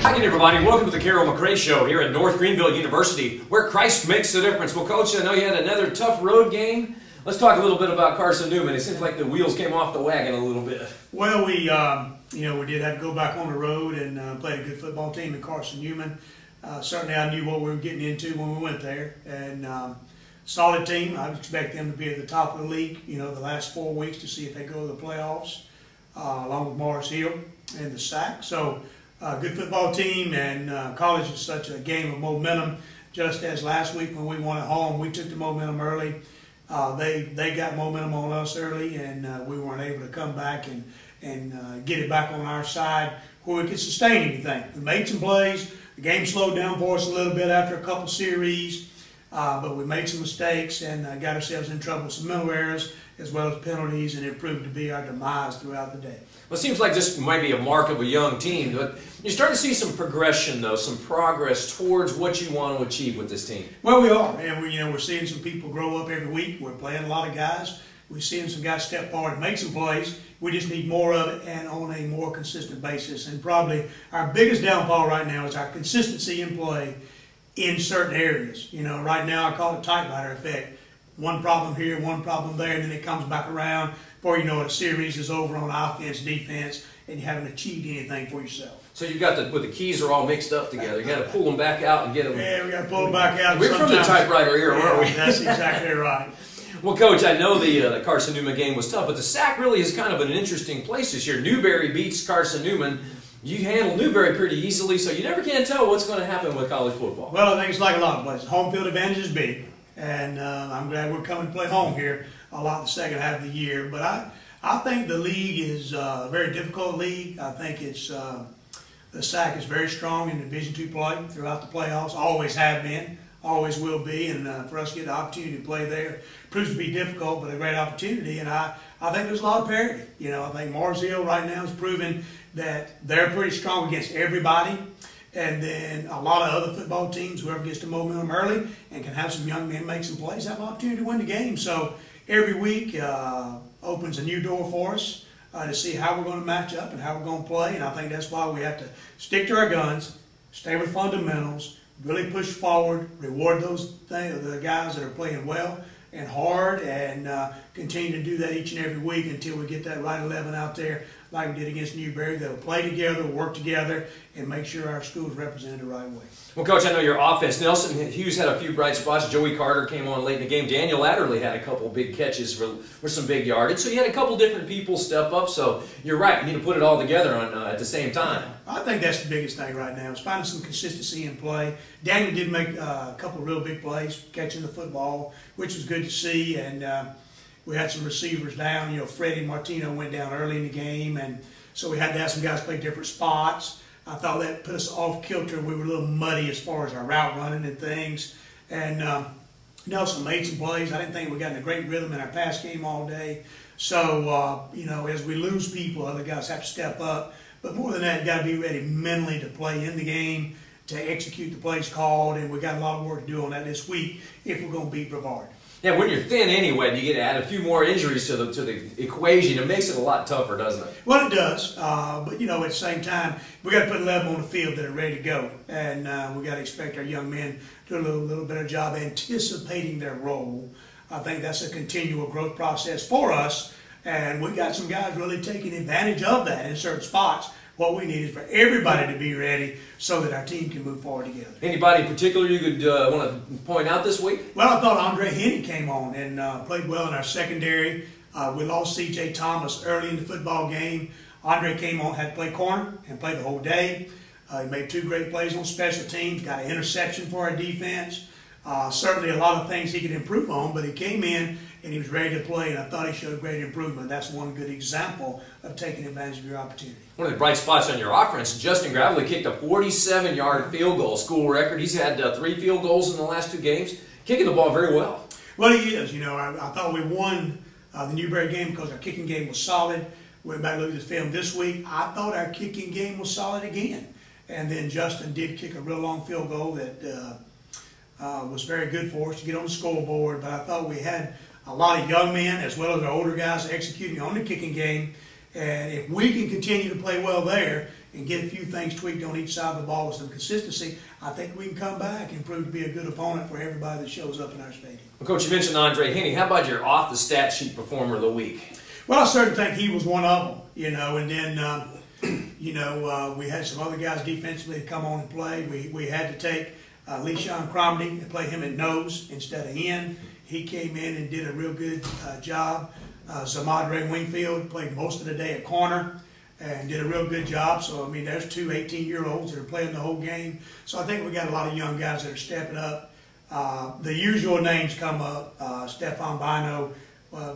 Hi again, everybody. Welcome to the Carroll Mccray Show here at North Greenville University, where Christ makes the difference. Well, Coach, I know you had another tough road game. Let's talk a little bit about Carson Newman. It seems like the wheels came off the wagon a little bit. Well, we did have to go back on the road and played a good football team in Carson Newman. Certainly, I knew what we were getting into when we went there, and solid team. I expect them to be at the top of the league. The last 4 weeks to see if they go to the playoffs, along with Morris Hill and the SAC. So. Good football team, and college is such a game of momentum. Just as last week when we won at home, we took the momentum early. They got momentum on us early, and we weren't able to come back and get it back on our side where we could sustain anything. We made some plays. The game slowed down for us a little bit after a couple series, but we made some mistakes and got ourselves in trouble with some mental errors as well as penalties, and it proved to be our demise throughout the day. Well, it seems like this might be a mark of a young team, but you start to see some progression, though, some progress towards what you want to achieve with this team. Well, we are, and we're seeing some people grow up every week. We're playing a lot of guys. We're seeing some guys step forward and make some plays. We just need more of it and on a more consistent basis. And probably our biggest downfall right now is our consistency in play in certain areas. Right now I call it typewriter effect. One problem here, one problem there, and then it comes back around. Before you know it, a series is over on offense, defense, and you haven't achieved anything for yourself. So you've got the keys are all mixed up together. You got to pull them back out and get them. Yeah, we got to pull them back out. We're from the typewriter era, aren't we? That's exactly right. Well, Coach, I know the Carson Newman game was tough, but the SAC really is kind of an interesting place this year. Newberry beats Carson Newman. You handle Newberry pretty easily, so you never can tell what's going to happen with college football. Well, I think it's like a lot of places. Home field advantage is big, and I'm glad we're coming to play home here a lot the second half of the year. But I think the league is a very difficult league. I think it's the SAC is very strong in Division II play throughout the playoffs. Always have been, always will be, and for us to get the opportunity to play there proves to be difficult, but a great opportunity. And I think there's a lot of parity. I think Morris Hill right now is proving that they're pretty strong against everybody. And then a lot of other football teams, whoever gets the momentum early and can have some young men make some plays, have an opportunity to win the game. So every week opens a new door for us to see how we're going to match up and how we're going to play. And I think that's why we have to stick to our guns, stay with fundamentals, really push forward, reward the guys that are playing well and hard, and continue to do that each and every week until we get that right 11 out there like we did against Newberry. That'll play together, work together, and make sure our school is represented the right way. Well, Coach, I know your offense. Nelson Hughes had a few bright spots. Joey Carter came on late in the game. Daniel Adderley had a couple big catches for some big yardage. So you had a couple different people step up. So you're right. You need to put it all together at the same time. I think that's the biggest thing right now is finding some consistency in play. Daniel did make a couple of real big plays, catching the football, which was good to see. And we had some receivers down. Freddie Martino went down early in the game, and so we had to have some guys play different spots. I thought that put us off kilter. We were a little muddy as far as our route running and things. And Nelson made some plays. I didn't think we got in a great rhythm in our pass game all day. So, as we lose people, other guys have to step up. But more than that, you got to be ready mentally to play in the game, to execute the plays called. And we got a lot of work to do on that this week if we're going to beat Brevard. Yeah, when you're thin anyway, and you get to add a few more injuries to the equation, it makes it a lot tougher, doesn't it? Well, it does. But, at the same time, we got to put 11 on the field that are ready to go. And we got to expect our young men to do a little better job anticipating their role. I think that's a continual growth process for us. And we got some guys really taking advantage of that in certain spots. What we need is for everybody to be ready so that our team can move forward together. Anybody in particular you could want to point out this week? Well, I thought Andre Henney came on and played well in our secondary. We lost C.J. Thomas early in the football game. Andre came on, had to play corner, and played the whole day. He made 2 great plays on special teams, got an interception for our defense. Certainly a lot of things he could improve on, but he came in and he was ready to play, and I thought he showed great improvement. That's one good example of taking advantage of your opportunity. One of the bright spots on your offense, Justin Gravely kicked a 47-yard field goal, school record. He's had 3 field goals in the last 2 games, kicking the ball very well. Well, he is. I thought we won the Newberry game because our kicking game was solid. Went back and looked at the film this week. I thought our kicking game was solid again. And then Justin did kick a real long field goal that was very good for us to get on the scoreboard. But I thought we had a lot of young men as well as our older guys executing on the kicking game. And if we can continue to play well there and get a few things tweaked on each side of the ball with some consistency, I think we can come back and prove to be a good opponent for everybody that shows up in our stadium. Well, Coach, you mentioned Andre Henne. How about your off-the-stat-sheet performer of the week? Well, I certainly think he was one of them, you know, and then, we had some other guys defensively that come on and play. We had to take LeSean Cromedy and play him at nose instead of end. He came in and did a real good job. Zamadre Wingfield played most of the day at corner and did a real good job. So, I mean, there's two 18-year-olds that are playing the whole game. So I think we got a lot of young guys that are stepping up. The usual names come up. Stefan Bino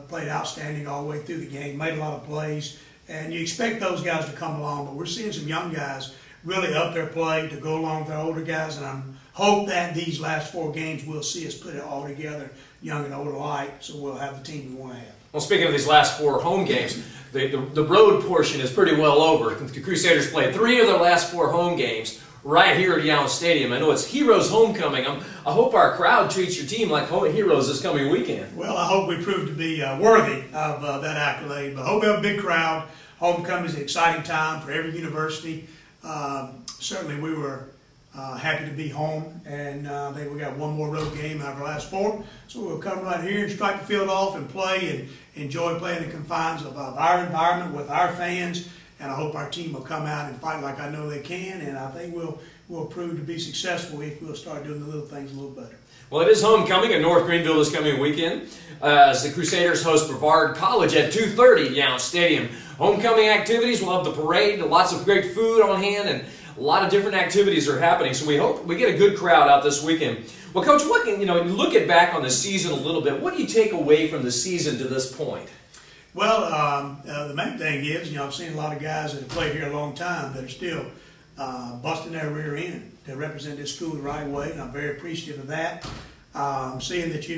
played outstanding all the way through the game, made a lot of plays. And you expect those guys to come along, but we're seeing some young guys really up their play to go along with our older guys. And I hope that these last 4 games we'll see us put it all together, young and old alike, so we'll have the team we want to have. Well, speaking of these last 4 home games, the road portion is pretty well over. The Crusaders played 3 of their last 4 home games right here at Yount Stadium. I know it's Heroes Homecoming. I hope our crowd treats your team like heroes this coming weekend. Well, I hope we prove to be worthy of that accolade. But I hope we have a big crowd. Homecoming is an exciting time for every university. Certainly we were happy to be home, and I think we got one more road game out of our last 4. So we'll come right here and strike the field off and play and enjoy playing the confines of our environment with our fans. And I hope our team will come out and fight like I know they can, and I think we'll prove to be successful if we'll start doing the little things a little better. Well, it is homecoming in North Greenville this coming weekend as the Crusaders host Brevard College at 2:30 at Yount Stadium. Homecoming activities, we'll have the parade, lots of great food on hand, and a lot of different activities are happening. So we hope we get a good crowd out this weekend. Well, Coach, what can, looking back on the season a little bit, what do you take away from the season to this point? Well, the main thing is, I've seen a lot of guys that have played here a long time that are still busting their rear end to represent this school the right way, and I'm very appreciative of that. Seeing that, you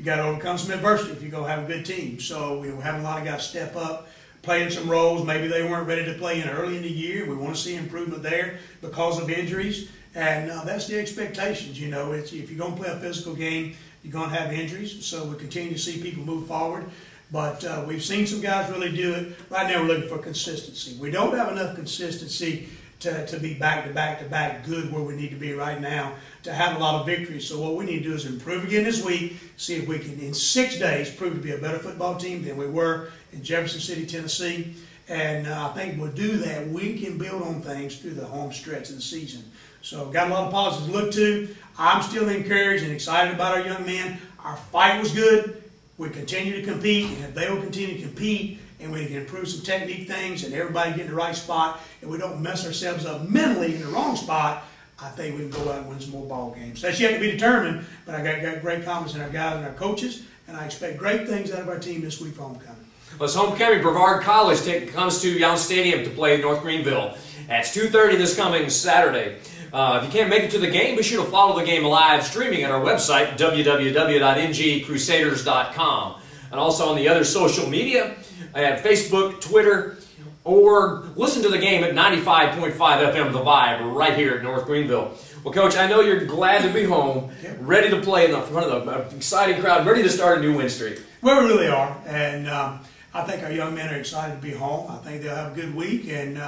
got to overcome some adversity if you're going to have a good team. So we're having a lot of guys step up, playing some roles. Maybe they weren't ready to play in early in the year. We want to see improvement there because of injuries, and that's the expectations. It's, if you're going to play a physical game, you're going to have injuries. So we continue to see people move forward. But we've seen some guys really do it. Right now we're looking for consistency. We don't have enough consistency to be back-to-back good where we need to be right now to have a lot of victories. So what we need to do is improve again this week, see if we can in 6 days prove to be a better football team than we were in Jefferson City, Tennessee. And I think we'll do that. We can build on things through the home stretch of the season. So got a lot of positives to look to. I'm still encouraged and excited about our young men. Our fight was good. We continue to compete, and if they will continue to compete and we can improve some technique things and everybody get in the right spot and we don't mess ourselves up mentally in the wrong spot, I think we can go out and win some more ball games. That's yet to be determined, but I got great confidence in our guys and our coaches, and I expect great things out of our team this week for homecoming. Well, it's homecoming. Brevard College comes to Yount Stadium to play North Greenville. It's 2:30 this coming Saturday. If you can't make it to the game, be sure to follow the game live streaming at our website, www.ngcrusaders.com. And also on the other social media, at Facebook, Twitter, or listen to the game at 95.5 FM The Vibe right here at North Greenville. Well, Coach, I know you're glad to be home, ready to play in the front of the exciting crowd, ready to start a new win streak. Well, we really are. And I think our young men are excited to be home. I think they'll have a good week, and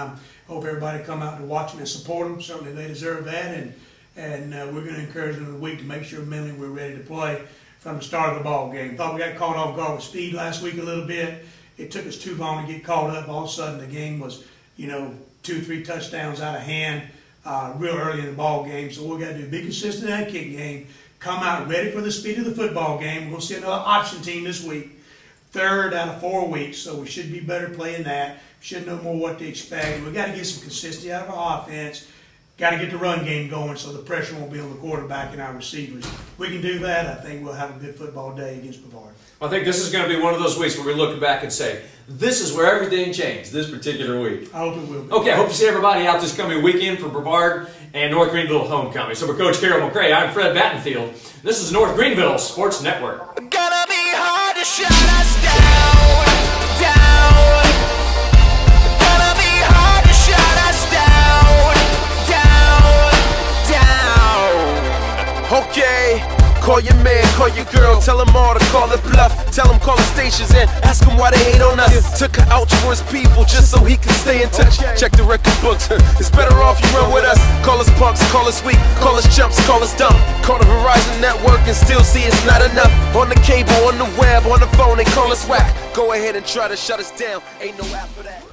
hope everybody come out to watch them and support them. Certainly they deserve that, and we're going to encourage them in the week to make sure mentally we're ready to play from the start of the ball game. Thought we got caught off guard with speed last week a little bit. It took us too long to get caught up. All of a sudden the game was, 2-3 touchdowns out of hand real early in the ball game. So what we got to do, be consistent in that kick game, come out ready for the speed of the football game. We're going to see another option team this week. 3rd out of 4 weeks, so we should be better playing that. We should know more what to expect. We've got to get some consistency out of our offense. Got to get the run game going so the pressure won't be on the quarterback and our receivers. If we can do that, I think we'll have a good football day against Brevard. I think this is going to be one of those weeks where we look back and say, this is where everything changed this particular week. I hope it will be. Okay, I hope to see everybody out this coming weekend for Brevard and North Greenville homecoming. So for Coach Carroll Mccray, I'm Fred Battenfield. This is North Greenville Sports Network. Gonna be hard to shut us down, down. Gonna be hard to shut us down, down, down. Okay, call your man. call your girl, tell them all to call it bluff. Tell them call the stations and ask them why they hate on us. Took her out for his people just so he can stay in touch. Check the record books, it's better off you run with us. Call us punks, call us weak, call us chumps, call us dumb. Call the Verizon network and still see it's not enough. On the cable, on the web, on the phone, they call us whack. Go ahead and try to shut us down, ain't no app for that.